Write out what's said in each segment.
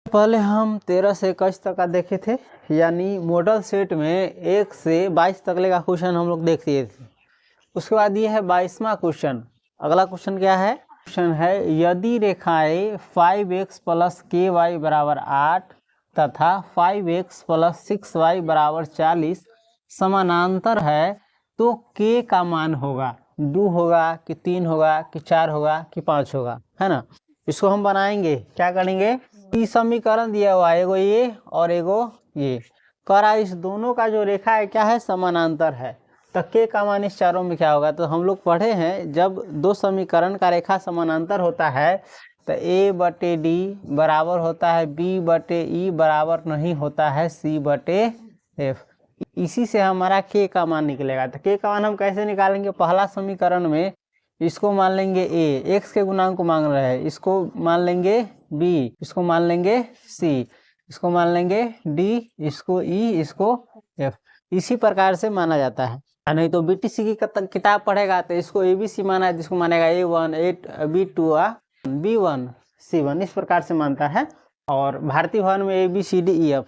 पहले हम 13 से 21 तक का देखे थे, यानी मॉडल सेट में 1 से 22 तक का क्वेश्चन हम लोग देख लिए थे। उसके बाद ये है 22वां क्वेश्चन। अगला क्वेश्चन क्या है? क्वेश्चन है यदि रेखाएं 5x + ky = 8 तथा 5x + 6y = 40 समानांतर है तो k का मान होगा 2 होगा कि 3 होगा कि 4 होगा कि 5 होगा, है ना। इसको हम बनाएंगे, क्या करेंगे? इस समीकरण दिया हुआ है, एगो ये और एगो ये करा, इस दोनों का जो रेखा है क्या है? समानांतर है। तो के का मान इस चारों में क्या होगा? तो हम लोग पढ़े हैं जब दो समीकरण का रेखा समानांतर होता है तो a/d बराबर होता है b/e बराबर नहीं होता है c/f। इसी से हमारा के का मान निकलेगा। तो के का मान हम कैसे निकालेंगे? पहला समीकरण में इसको मान लेंगे a, x के गुणांक को मांग रहे हैं, इसको मान लेंगे b, इसको मान लेंगे c, इसको मान लेंगे d, इसको e, इसको f। इसी प्रकार से माना जाता है। नहीं तो बीटीसी की किताब पढ़ेगा तो इसको ABC माना है, जिसको मानेगा A1 B2 B1 C1, इस प्रकार से मानता है। और भारतीय भवन में ABCDEF,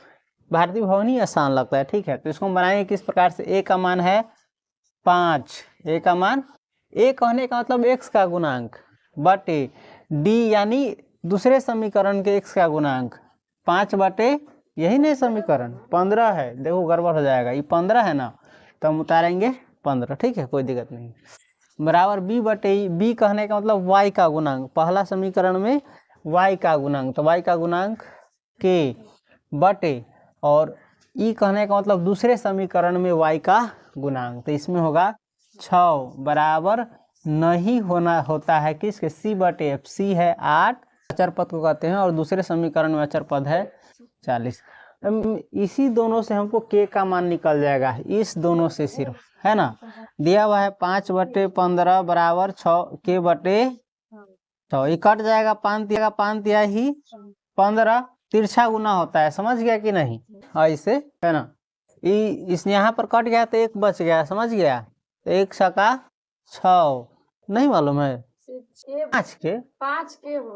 भारतीय भवन ही आसान लगता है, ठीक है। तो इसको बनाएंगे किस प्रकार से? A का मान है 5, A का मान, A कहने का मतलब x का गुणांक बटे D यानी दूसरे समीकरण के x का गुणांक 5 बटे, यही नहीं समीकरण 15 है। देखो गड़बड़ हो जाएगा, ये 15 है ना, तो हम उतारेंगे 15, ठीक है, कोई दिक्कत नहीं। बराबर b/e, b कहने का मतलब y का गुणांक, पहला समीकरण में y का गुणांक, तो y का गुणांक k बटे, और e कहने का मतलब दूसरे समीकरण में y का गुणांक, तो इसमें होगा 6 बराबर नहीं होता है किसके? c/f। c है 8, अचर पद को कहते हैं, और दूसरे समीकरण में अचर पद है 40। इसी दोनों से हमको k का मान निकल जाएगा, इस दोनों से सिर्फ, है ना। दिया हुआ है 5/15 बराबर 6 k/6, ये कट जाएगा, 5 दिया ही 15, तिरछा गुना होता है, समझ गया कि नहीं? ऐसे, है ना। इस यहाँ पर कट गया तो एक बच गया, समझ गया? तो 1 छका 6, नहीं मालूम है? 5 के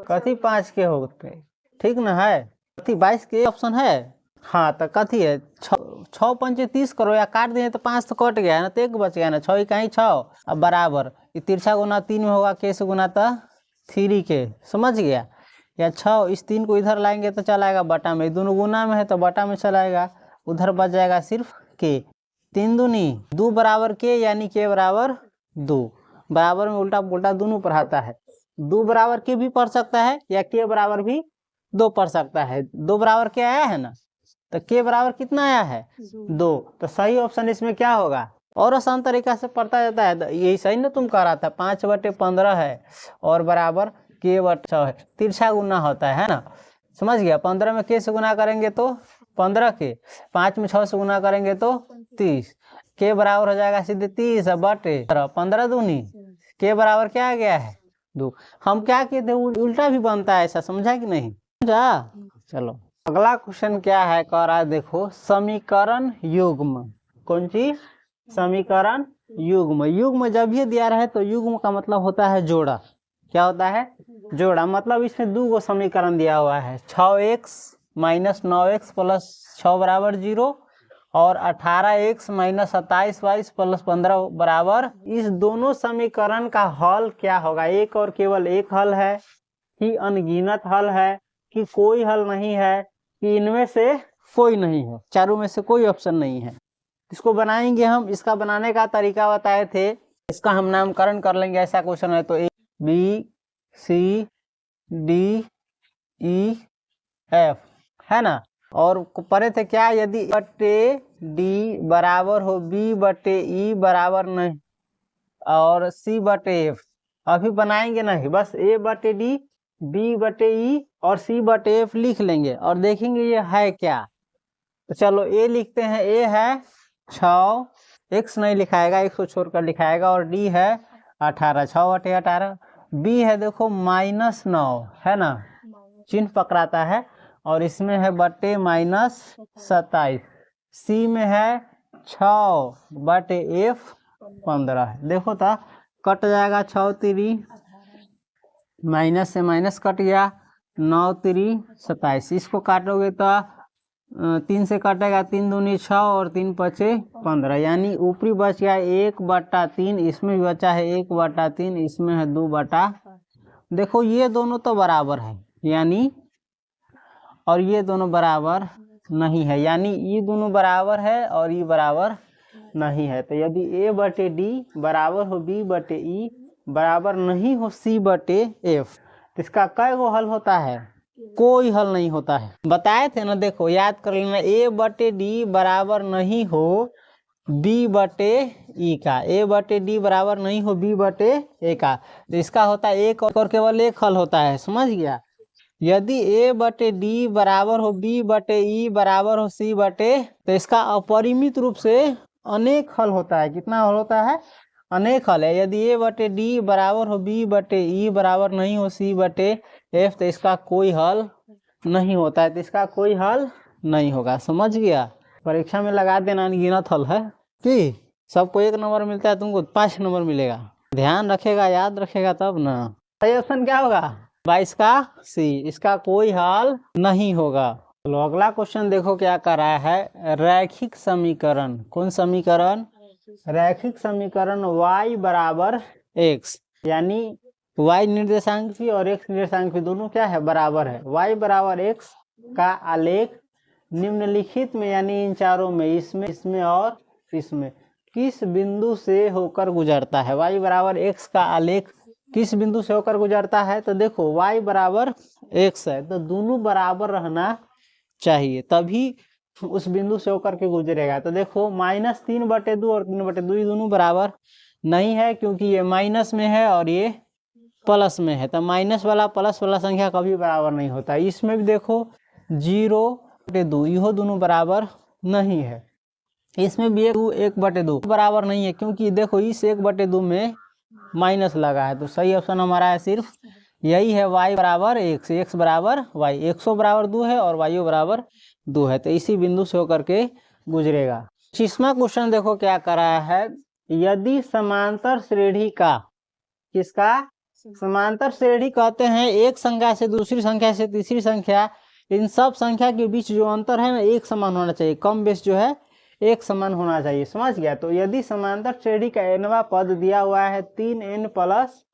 कथी 5 के होते, ठीक ना है? कथी 22 के ऑप्शन है, हाँ। तो कथी है? 6 पंचे 30 करो, या काट दिए तो 5 तो कट गया ना, तो एक बच गया ना, 6 कहीं 6, अब बराबर ये तिरछा गुना 3 में होगा, के से गुना तो 3 के, समझ गया? या 6, इस 3 को इधर लाएंगे तो चला आएगा बटा में, दोनों गुना में है तो बटा में चला आएगा, उधर बच जाएगा सिर्फ के। 3 दूनी 2 बराबर के, यानी के बराबर 2, बराबर में उल्टा पुल्टा दोनों पढ़ाता है। 2 बराबर के भी पढ़ सकता है, या के बराबर भी 2 पढ़ सकता है। 2 बराबर के आया है ना, तो के बराबर कितना आया है? 2। तो सही ऑप्शन इसमें क्या होगा? और आसान तरीका से पढ़ता जाता है, यही सही ना तुम कह रहा था, 5/15 है और बराबर k/6 है, तिरछा गुना होता है ना, समझ गया? 15 में k से गुना करेंगे तो 15 के, 5 में 6 से गुना करेंगे तो 30, के बराबर हो जाएगा सीधे 30 बटे 15 दूनी, के बराबर क्या आ गया है? 2। हम क्या कहते हैं, उल्टा भी बनता है, ऐसा समझा कि नहीं? समझा? चलो अगला क्वेश्चन क्या है, कह रहा है, देखो समीकरण युग्म। कौन चीज? समीकरण युग्म। युग्म जब भी दिया रहे तो युग्म का मतलब होता है जोड़ा। क्या होता है? जोड़ा। मतलब इसमें 2 गो समीकरण दिया हुआ है, 6x - 9x + 6 = 0 और 18x - 27y + 15 बराबर। इस दोनों समीकरण का हल क्या होगा? एक और केवल एक हल है, कि अनगिनत हल है, कि कोई हल नहीं है, कि इनमें से कोई नहीं है, चारों में से कोई ऑप्शन नहीं है। इसको बनाएंगे हम, इसका बनाने का तरीका बताए थे, इसका हम नामकरण कर लेंगे। ऐसा क्वेश्चन है तो ABCDEF, है ना। और पढ़े थे क्या? यदि d बराबर हो b/e बराबर नहीं और c/f। अभी बनाएंगे नहीं, बस a/d b/e और c/f लिख लेंगे और देखेंगे ये है क्या। तो चलो a लिखते हैं। a है 6, x नहीं लिखाएगा, x को छोड़कर लिखाएगा, और d है 18, 6/18। b है देखो -9, है ना, चिन्ह पकड़ाता है, और इसमें है बटे -27। c में है 6/f 15 है। देखो तो कट जाएगा, 6 3 माइनस से माइनस कट गया, 9 3 27। इसको काटोगे तो 3 से कटेगा, 3 दूनी 6 और 3 पचे 15, यानी ऊपरी बच गया 1/3, इसमें भी बचा है 1/3, इसमें है 2/। देखो ये दोनों तो बराबर है यानी, और ये दोनों बराबर नहीं है, यानी ये दोनों बराबर है और ये बराबर नहीं है। तो यदि A/D बराबर हो B/E बराबर नहीं हो C/F, तो इसका कै गो हल होता है? कोई हल नहीं होता है। बताए थे ना, देखो याद कर लेना, A/D बराबर नहीं हो B/E का, A/D बराबर नहीं हो B/E का, तो इसका होता है एक और केवल एक हल होता है, समझ गया। यदि A/D बराबर हो B/E बराबर हो C/, तो इसका अपरिमित रूप से अनेक हल होता है। कितना हल होता है? अनेक हल है। यदि A/D बराबर हो B/E बराबर नहीं हो C/F, तो इसका कोई हल नहीं होता है, तो इसका कोई हल नहीं होगा, समझ गया। परीक्षा में लगा देना, अनगिनत हल है कि सबको 1 नंबर मिलता है, तुमको 5 नंबर मिलेगा। ध्यान रखेगा, याद रखेगा तब ना। सही ऑप्शन क्या होगा? 22 का सी, इसका कोई हल नहीं होगा। चलो अगला क्वेश्चन देखो क्या कर रहा है। रैखिक समीकरण, कौन समीकरण? रैखिक समीकरण y बराबर x, यानी y निर्देशांक भी और x निर्देशांक भी दोनों क्या है? बराबर है। y बराबर x का आलेख निम्नलिखित में, यानी इन चारों में, इसमें और इसमें किस बिंदु से होकर गुजरता है? y बराबर x का आलेख किस बिंदु से होकर गुजरता है? तो देखो y बराबर x है, तो दोनों बराबर रहना चाहिए, तभी उस बिंदु से होकर के गुजरेगा। तो देखो -3/2 और 3/2 ये दोनों बराबर नहीं है, क्योंकि ये माइनस में है और ये प्लस में है, तो माइनस वाला प्लस वाला संख्या कभी बराबर नहीं होता। इसमें भी देखो 0/2 यह दोनों बराबर नहीं है, इसमें भी 1/2 बराबर नहीं है, क्योंकि देखो इस 1/2 में माइनस लगा है। तो सही ऑप्शन हमारा है सिर्फ यही है, y बराबर x बराबर y, 100 बराबर 2 है और y बराबर 2 है, तो इसी बिंदु से होकर के गुजरेगा। 25वां क्वेश्चन देखो क्या कर रहा है। यदि समांतर श्रेणी का, किसका? समांतर श्रेणी कहते हैं एक संख्या से दूसरी संख्या से तीसरी संख्या, इन सब संख्या के बीच जो अंतर है ना, एक समान होना चाहिए, कम बेस जो है एक समान होना चाहिए, समझ गया। तो यदि समांतर श्रेणी का nवां पद दिया हुआ है 3n +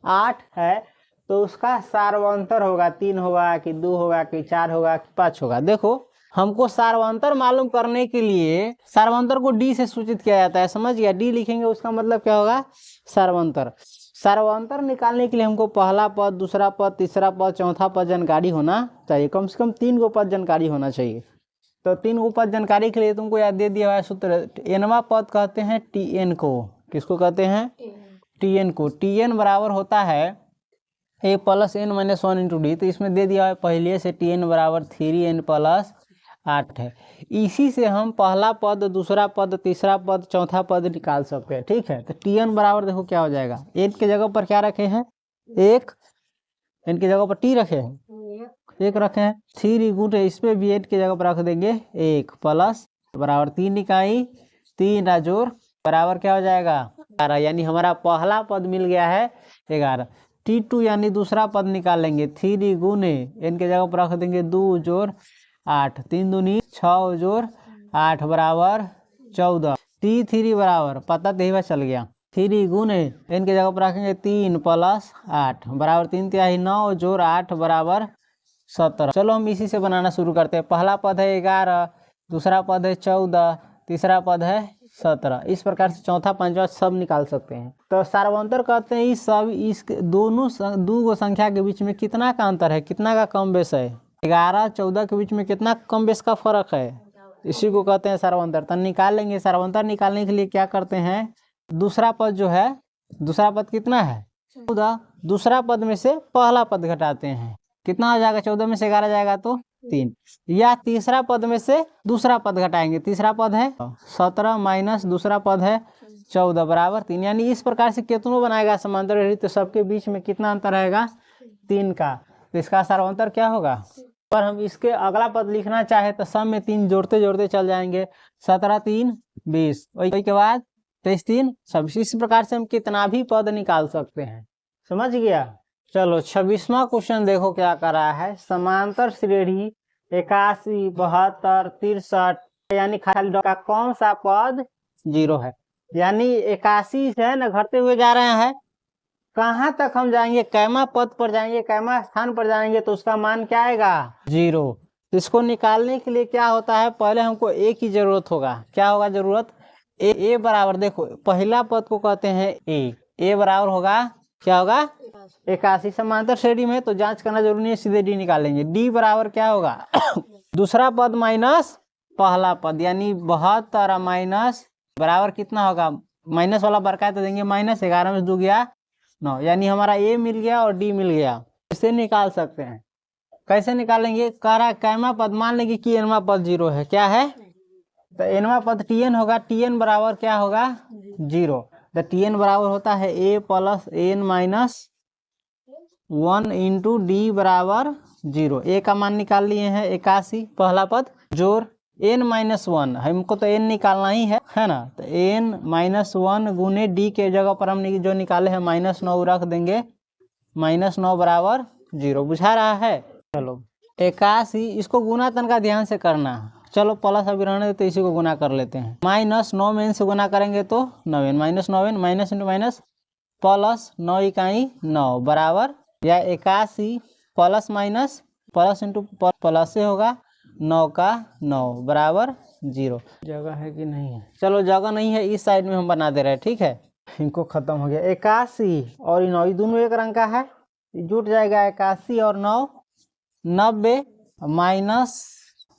8 है, तो उसका सार्वंतर होगा 3 होगा कि 2 होगा कि 4 होगा कि 5 होगा। देखो हमको सार्वंतर मालूम करने के लिए सार्वंतर को d से सूचित किया जाता है, समझ गया। d लिखेंगे उसका मतलब क्या होगा? सार्वंतर। सार्वंतर निकालने के लिए हमको पहला पद, दूसरा पद, तीसरा पद, चौथा पद जानकारी होना चाहिए, कम से कम 3 गो पद जानकारी होना चाहिए। तो 3 गो पद जानकारी के लिए तुमको याद दे दिया हुआ है सूत्र। nवां पद कहते हैं tn को, किसको कहते हैं? tn को। tn बराबर होता है a + n - 1 × d, तो इसमें दे दिया है पहले से tn बराबर 3n + 8 है। इसी से हम पहला पद, दूसरा पद, तीसरा पद, चौथा पद निकाल सकते हैं, ठीक है। तो tn बराबर देखो क्या हो जाएगा, n के जगह पर क्या रखे हैं? 1, n की जगह पर t रखे हैं, 1 रखे हैं, 3 गुण है, इसमें भी n की जगह पर रख देंगे 1 प्लस बराबर 3 इकाई 3 जोड़ बराबर क्या हो जाएगा? 11, यानी हमारा पहला पद मिल गया है 11। t2 यानी दूसरा पद निकाल लेंगे, 3 गुने n के जगह पर रख देंगे 2 जोड़ 8, 3 दूनी 6 जोड़ 8 बराबर 14। t3 बराबर पता देवा चल गया, 3 गुने n के जगह पर रखेंगे 3 + 8 बराबर 3 तिहाई 9 जोड़ 8 बराबर 17। चलो हम इसी से बनाना शुरू करते हैं। पहला पद है 11, दूसरा पद है 14, तीसरा पद है 17। इस प्रकार से चौथा पांचवा सब निकाल सकते हैं। तो सार्वंतर कहते हैं इस सब इस दोनों दो गो संख्या के बीच में कितना का अंतर है, कितना का कम बेस है? 11 14 के बीच में कितना कम बेस का फर्क है, इसी को कहते हैं सार्वंतर। तो निकाल लेंगे। सार्वंतर निकालने के लिए क्या करते हैं, दूसरा पद जो है, दूसरा पद कितना है? 14। दूसरा पद में से पहला पद घटाते हैं, कितना हो जाएगा? 14 में से 11 जाएगा तो 3। या तीसरा पद में से दूसरा पद घटाएंगे, तीसरा पद है 17 माइनस दूसरा पद है 14 बराबर 3। यानी इस प्रकार से कितनों बनाएगा समांतर श्रेणी, तो सबके बीच में कितना अंतर रहेगा? 3 का। तो इसका सार्वंतर क्या होगा? पर हम इसके अगला पद लिखना चाहे तो सब में 3 जोड़ते जोड़ते चल जाएंगे, 17 3 20, वही के बाद 23 3 26। इस प्रकार से हम कितना भी पद निकाल सकते हैं, समझ गया। चलो 26वां क्वेश्चन देखो क्या कर रहा है। समांतर श्रेणी 81, 72, 63 यानी खाली का कौन सा पद 0 है। यानी 81 से है ना घटते हुए जा रहे हैं, कहाँ तक हम जाएंगे, कैमा पद पर जाएंगे, कैमा स्थान पर जाएंगे तो उसका मान क्या आएगा 0। तो इसको निकालने के लिए क्या होता है, पहले हमको ए की जरूरत होगा। क्या होगा जरूरत, ए बराबर, देखो पहला पद को कहते हैं ए बराबर होगा, क्या होगा 81। समांतर श्रेणी में तो जांच करना जरूरी है, सीधे डी निकालेंगे। डी बराबर क्या होगा दूसरा पद माइनस पहला पद, यानी 72 माइनस बराबर कितना होगा, माइनस वाला बरका तो देंगे माइनस, 11 में 2 गया 9, यानी हमारा ए मिल गया और डी मिल गया। इसे निकाल सकते हैं। कैसे निकालेंगे, कह कैमा पद, मान लेंगे कि एनवा पद 0 है, क्या है तो एनवा पद टीएन होगा, टीएन बराबर क्या होगा 0। तो टीएन बराबर होता है A plus N minus 1 into D बराबर 0। ए का मान निकाल लिए हैं 81, पहला पद जोर n माइनस 1, हमको तो n निकालना ही है ना, तो n माइनस 1 गुने डी के जगह पर हम जो निकाले हैं -9 रख देंगे, -9 बराबर 0। बुझा रहा है। चलो 81, इसको गुना तनका ध्यान से करना। चलो प्लस अभी रहने देते, इसी को गुना कर लेते हैं। -9 में से गुना करेंगे तो 9n, -9n minus into minus plus 9 इकाई 9 बराबर, या 81 plus minus plus into plus से होगा 9 का 9 बराबर 0। जगह है कि नहीं है, चलो जगह नहीं है, इस साइड में हम बना दे रहे हैं, ठीक है। इनको खत्म हो गया 81 और 9 दोनों एक रंग का है, जुट जाएगा 81 और 9 90 माइनस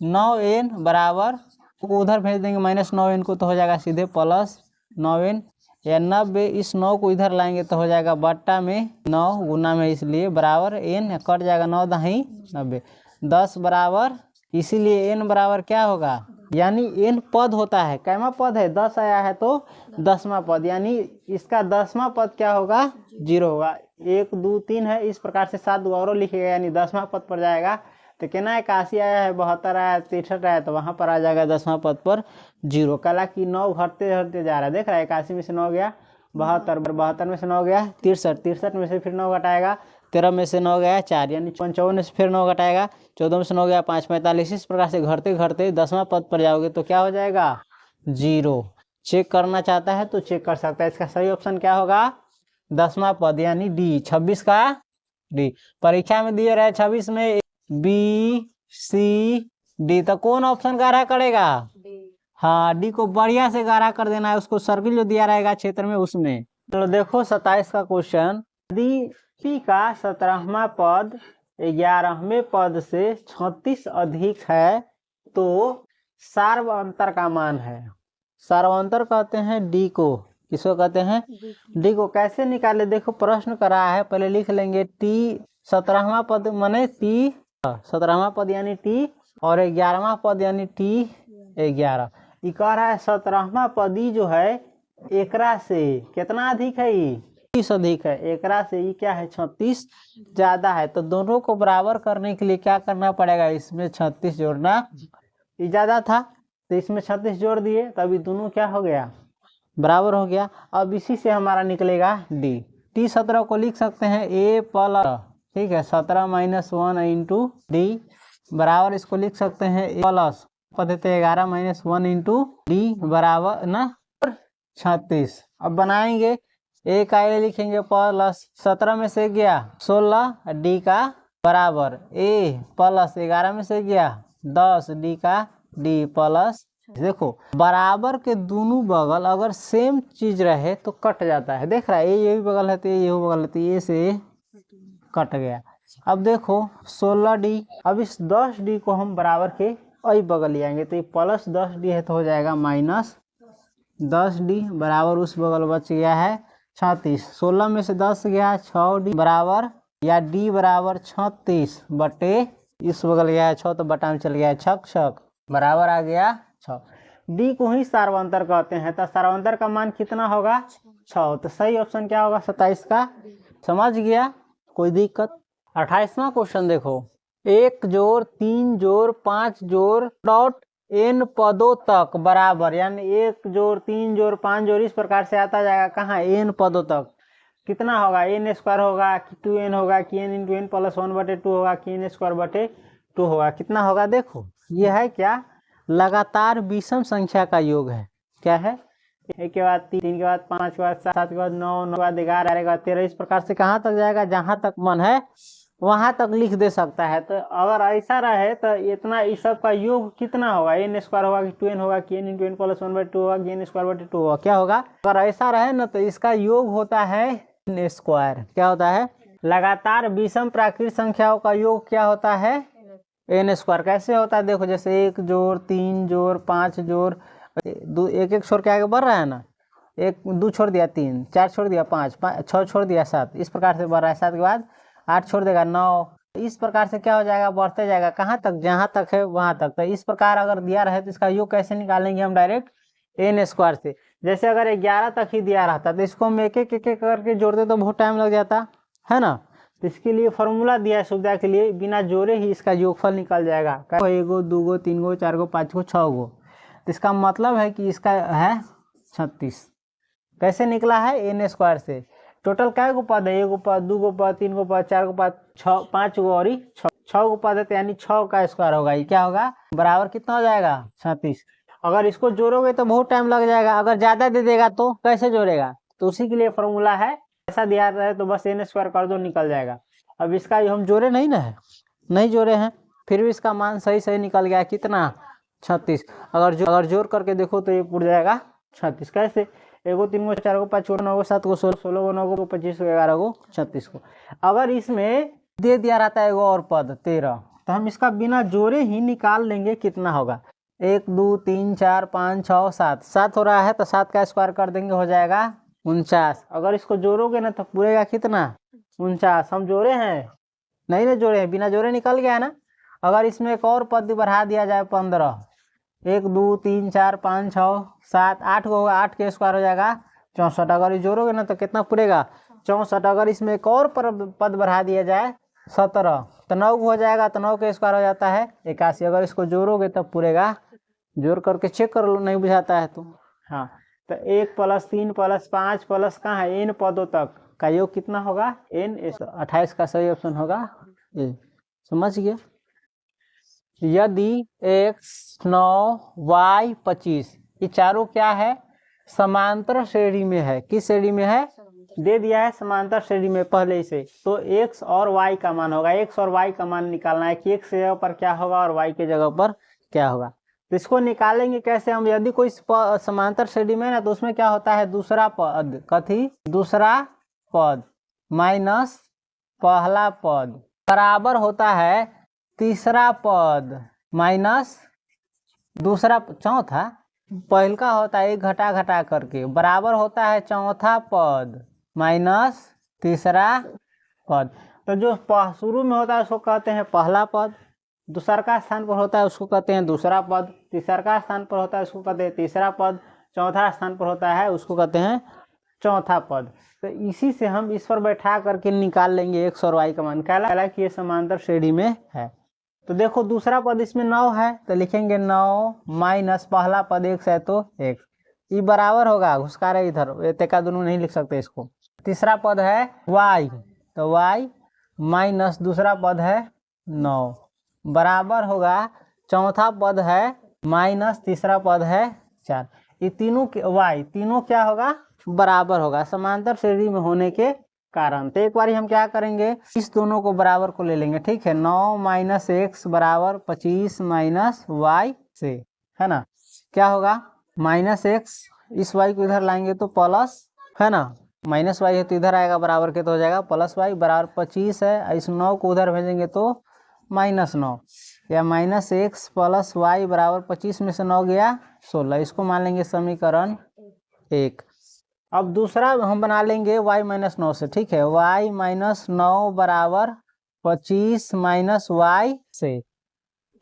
9n बराबर, उधर भेज देंगे -9n को तो हो जाएगा सीधे प्लस 9n, या 90 इस 9 को इधर लाएंगे तो हो जाएगा बट्टा में 9 गुना में, इसलिए बराबर n कट जाएगा 9 दही 90, 10 बराबर, इसीलिए n बराबर क्या होगा, यानी n पद होता है, कैमा पद है 10 आया है तो 10वां पद, यानी इसका 10वां पद क्या होगा 0 होगा। 1 2 3 है, इस प्रकार से 7 और लिखेगा, यानी 10वां पद पर जाएगा। तो कहना 81 आया है, 72 आया, 63 आया, तो वहां पर आ जाएगा 10वां पद पर 0। कला की 9 घटते घटते जा रहा है, देख रहा है 81 में से 9 गया 72, 72 में से 9 गया 63, 63 में से फिर 9 घटाएगा 13 में से 9 गया 4, यानी 55 में से फिर 9 घटाएगा 14 में से 9 गया 5, 45। इस प्रकार से घटते घटते 10वां पद पर जाओगे तो क्या हो जाएगा 0। चेक करना चाहता है तो चेक कर सकता है। इसका सही ऑप्शन क्या होगा 10वां पद, यानी डी, 26 का डी। परीक्षा में दिए रहे 26 में बी सी डी, तो कौन ऑप्शन गाढ़ा करेगा, हाँ डी को बढ़िया से गाढ़ा कर देना है, उसको सर्किल जो दिया रहेगा क्षेत्र में उसमें। चलो देखो 27 का क्वेश्चन, यदि पी का 17वां पद 11वें पद से 36 अधिक है तो सार्वअंतर का मान है। सार्वअंतर कहते हैं डी को, किसको कहते हैं डी को। कैसे निकाले, देखो प्रश्न कर रहा है, पहले लिख लेंगे टी 17वां पद माने टी 17वां पद यानी टी, और 11वां पद यानी टी 11। ये कह रहा है 17वां पद जो है एकरा से कितना अधिक है, 36 अधिक है, एकरा से ये क्या है 36 ज्यादा है। तो दोनों को बराबर करने के लिए क्या करना पड़ेगा, इसमें 36 जोड़ना, ये ज्यादा था तो इसमें 36 जोड़ दिए, तभी दोनों क्या हो गया बराबर हो गया। अब इसी से हमारा निकलेगा डी। टी 17 को लिख सकते हैं ए प्लस, ठीक है 17 माइनस 1 इंटू डी बराबर, इसको लिख सकते हैं ए प्लस पद्धति 11 माइनस 1 इंटू डी बराबर ना 36। अब बनाएंगे, ए का ए लिखेंगे प्लस 17 में से गया 16 डी का बराबर, ए प्लस 11 में से गया 10 डी का डी प्लस। देखो बराबर के दोनों बगल अगर सेम चीज रहे तो कट जाता है, देख रहा है ये भी बगल है तो ये बगल है तो ये से कट गया। अब देखो 16 डी, अब इस 10 डी को हम बराबर के अई बगल ले आएंगे तो ये प्लस 10 डी है तो हो जाएगा माइनस 10 डी बराबर, उस बगल बच गया है 36। 16 में से 10 गया 6 डी बराबर, या डी बराबर 36 बटे इस बगल गया है 6 तो बटा में चल गया है 6 6 बराबर आ गया 6। डी को ही सार्वअंतर कहते हैं, तो सार्वअंतर का मान कितना होगा 6। तो सही ऑप्शन क्या होगा 27 का। समझ गया, कोई दिक्कत। 28वां क्वेश्चन देखो, 1 जोड़ 3 जोड़ 5 जोड़ डॉट n पदों तक बराबर, यानी 1 जोड़ 3 जोड़ 5 जोड़ इस प्रकार से आता जाएगा कहाँ n पदों तक। कितना होगा, एन स्क्वायर होगा कि 2n होगा कि n इंटू एन प्लस 1/2 होगा कि n स्क्वायर बटे 2 होगा, कितना होगा। देखो ये है क्या, लगातार विषम संख्या का योग है। क्या है, 1 के बाद 3, 3 के बाद 5 के बाद 7 के बाद 9, 9 के बाद 11, 11 के बाद 13, इस प्रकार से कहाँ तक जाएगा, जहाँ तक मन है वहां तक लिख दे सकता है। तो अगर ऐसा रहे तो इतना इस सब का योग कितना होगा, एन स्क्वायर होगा कि 2n होगा कि n इंटू एन प्लस 1/2 होगा कि n स्क्वायर बटे 2 होगा, क्या होगा। अगर ऐसा रहे ना तो इसका योग होता है n स्क्वायर। क्या होता है, लगातार विषम प्राकृतिक संख्याओं का योग क्या होता है, n स्क्वायर। कैसे होता है, देखो जैसे 1 जोड़ 3 जोड़ 5 जोड़, एक एक छोड़ के आगे बढ़ रहा है ना, 1 2 छोड़ दिया 3, 4 छोड़ दिया 5, 6 छोड़ दिया 7, इस प्रकार से बढ़ रहा है। 7 के बाद 8 छोड़ देगा 9, इस प्रकार से क्या हो जाएगा, बढ़ते जाएगा कहाँ तक, जहाँ तक है वहां तक। तो इस प्रकार अगर दिया रहे तो इसका योग कैसे निकालेंगे हम, डायरेक्ट n स्क्वायर से। जैसे अगर 11 तक ही दिया रहता तो इसको हम एक एक करके जोड़ते तो बहुत टाइम लग जाता है ना। तो इसके लिए फॉर्मूला दिया है सुविधा के लिए, बिना जोड़े ही इसका योगफल निकल जाएगा। 1 गो 2 गो 3 गो 4 गो 5 गो 6 गो, तो इसका मतलब है कि इसका है 36। कैसे निकला है, n स्क्वायर से। टोटल कै गो पद है, 1 गो पद 2 गो पद 3 गो पद 4 गो पद 5 गो और 6 गो पद है, तो यानी 6 का स्क्वायर होगा। ये क्या होगा, बराबर कितना हो जाएगा, 36। अगर इसको जोड़ोगे तो बहुत टाइम लग जाएगा, अगर ज्यादा दे देगा तो कैसे जोड़ेगा, तो उसी के लिए फॉर्मूला है। ऐसा दिया रहे तो बस n स्क्वायर कर दो, निकल जाएगा। अब इसका हम जोड़े नहीं ना है, नहीं जोड़े हैं, फिर भी इसका मान सही सही निकल गया, कितना 36। अगर जोड़ करके देखो तो ये पूछ जाएगा 36। कैसे, 1 गो 3 गो 4 गो 5 गो 9 गो 7 गो 16, 16 गो 9 गो 25 गो 11 गो 36 गो। अगर इसमें दे दिया रहता है एगो और पद 13, तो हम इसका बिना जोड़े ही निकाल लेंगे कितना होगा। 1 2 3 4 5 6 7, 7 हो रहा है तो 7 का स्क्वायर कर देंगे, हो जाएगा 49। अगर इसको जोड़ोगे ना तो पूरेगा कितना, 49। हम जोड़े हैं, नहीं ना जोड़े हैं, बिना जोड़े निकल गया ना। अगर इसमें एक और पद बढ़ा दिया जाए 15, 1 2 3 4 5 6 7 8 को होगा, 8 के स्क्वायर हो जाएगा 64। अगर ये जोड़ोगे ना तो कितना पूरेगा, 64। अगर इसमें एक और पद बढ़ा दिया जाए 17, तो 9 हो जाएगा, तो 9 के स्क्वायर हो जाता है 81। अगर इसको जोड़ोगे तब पूरेगा, जोड़ करके चेक कर लो, नहीं बुझाता है तो। हाँ, तो 1 + 3 + 5 प्लस कहाँ है, n पदों तक का योग कितना होगा, n। 28 का सही ऑप्शन होगा ए। समझ गए। यदि x 9 y 25, ये चारों क्या है, समांतर श्रेणी में है। किस श्रेणी में है, दे दिया है समांतर श्रेणी में पहले से, तो x और y का मान होगा। x और y का मान निकालना है कि x की जगह पर क्या होगा और y की जगह पर क्या होगा। तो इसको निकालेंगे कैसे हम, यदि कोई समांतर श्रेणी में ना, तो उसमें क्या होता है, दूसरा पद, कथी, दूसरा पद माइनस पहला पद बराबर होता है तीसरा पद माइनस दूसरा, चौथा पहल का होता है 1 घटा घटा करके, बराबर होता है चौथा पद माइनस तीसरा पद। तो जो शुरू में होता है उसको कहते हैं पहला पद, दूसरा का स्थान पर होता है उसको कहते हैं दूसरा पद, तीसरा का स्थान पर होता है उसको कहते हैं तीसरा पद, चौथा स्थान पर होता है उसको कहते हैं चौथा पद। तो इसी से हम इस पर बैठा करके निकाल लेंगे x और y का मान। कहला कि ये समांतर श्रेणी में है। तो देखो दूसरा पद इसमें 9 है, तो लिखेंगे 9 माइनस पहला पद x है तो x, ये बराबर होगा, घुसका रहे इधर, तेका दोनों नहीं लिख सकते इसको। तीसरा पद है y, तो y माइनस दूसरा पद है 9 बराबर होगा चौथा पद है माइनस तीसरा पद है 4। ये तीनों y तीनों क्या होगा, बराबर होगा समांतर श्रेणी में होने के कारण। तो एक बार हम क्या करेंगे, इस दोनों को बराबर को ले लेंगे, ठीक है। 9 माइनस x बराबर 25 माइनस y से, है ना। क्या होगा, माइनस x, इस y को इधर लाएंगे तो प्लस, है ना, माइनस y है तो इधर आएगा बराबर के, तो हो जाएगा प्लस y बराबर 25 है। इस 9 को उधर भेजेंगे तो -9, या माइनस x प्लस y बराबर 25 में से 9 गया 16, इसको मान लेंगे समीकरण 1। अब दूसरा हम बना लेंगे y माइनस 9 से, ठीक है। y माइनस 9 बराबर 25 माइनस y से,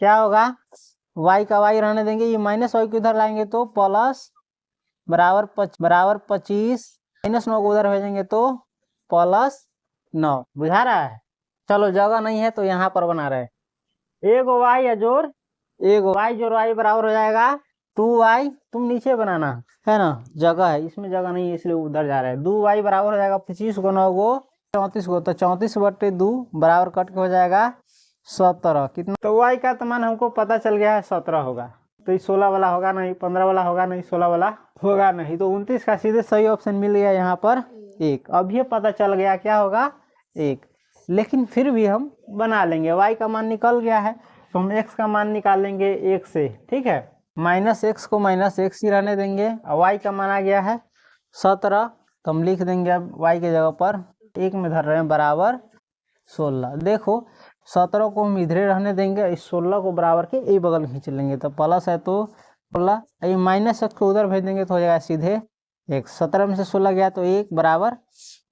क्या होगा, y का y रहने देंगे, ये माइनस y को इधर लाएंगे तो प्लस बराबर 25 माइनस 9 को उधर भेजेंगे तो प्लस 9। बुझा रहा है। चलो जगह नहीं है तो यहाँ पर बना रहे, एक y या जोड़ एक y जोड़ y बराबर हो जाएगा 2y, तुम नीचे बनाना है ना, जगह है इसमें, जगह नहीं है इसलिए उधर जा रहा है। 2y बराबर हो जाएगा 25 को 9 को 34 को, तो 34/2 बराबर कट के हो जाएगा 17। कितना, तो y का तो मान हमको पता चल गया है 17 होगा। तो ये 16 वाला होगा नहीं, 15 वाला होगा नहीं, 16 वाला होगा नहीं, तो 29 का सीधे सही ऑप्शन मिल गया यहाँ पर 1। अब ये पता चल गया क्या होगा 1, लेकिन फिर भी हम बना लेंगे। y का मान निकल गया है तो हम x का मान निकालेंगे 1 से, ठीक है। -x को -x ही रहने देंगे। y का मान आ गया है 17, तो हम लिख देंगे अब y के जगह पर 1 में धर रहे हैं बराबर 16। देखो 17 को हम इधरे रहने देंगे, इस 16 को बराबर के ए बगल खींच लेंगे, तो प्लस है तो 16, ये -x को उधर भेज देंगे तो हो जाएगा सीधे x। 17 में से 16 गया तो 1 बराबर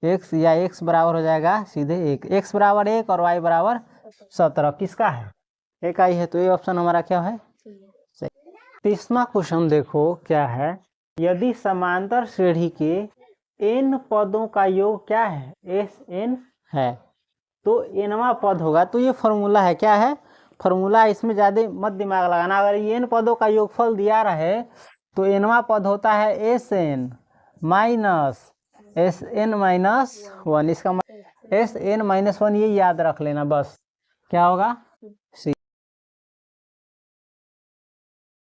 x, या x बराबर हो जाएगा सीधे 1। x बराबर 1 और y बराबर 17 किसका है, एक आई है, तो ये ऑप्शन हमारा क्या है। 30वां क्वेश्चन देखो क्या है, यदि समांतर श्रेणी के n पदों का योग क्या है, Sn है, तो nवां पद होगा। तो ये फॉर्मूला है, क्या है फॉर्मूला, इसमें ज़्यादा मत दिमाग लगाना। अगर ये n पदों का योगफल दिया रहे तो nवां पद होता है Sn माइनस 1, इसका Sn -1 ये याद रख लेना बस, क्या होगा।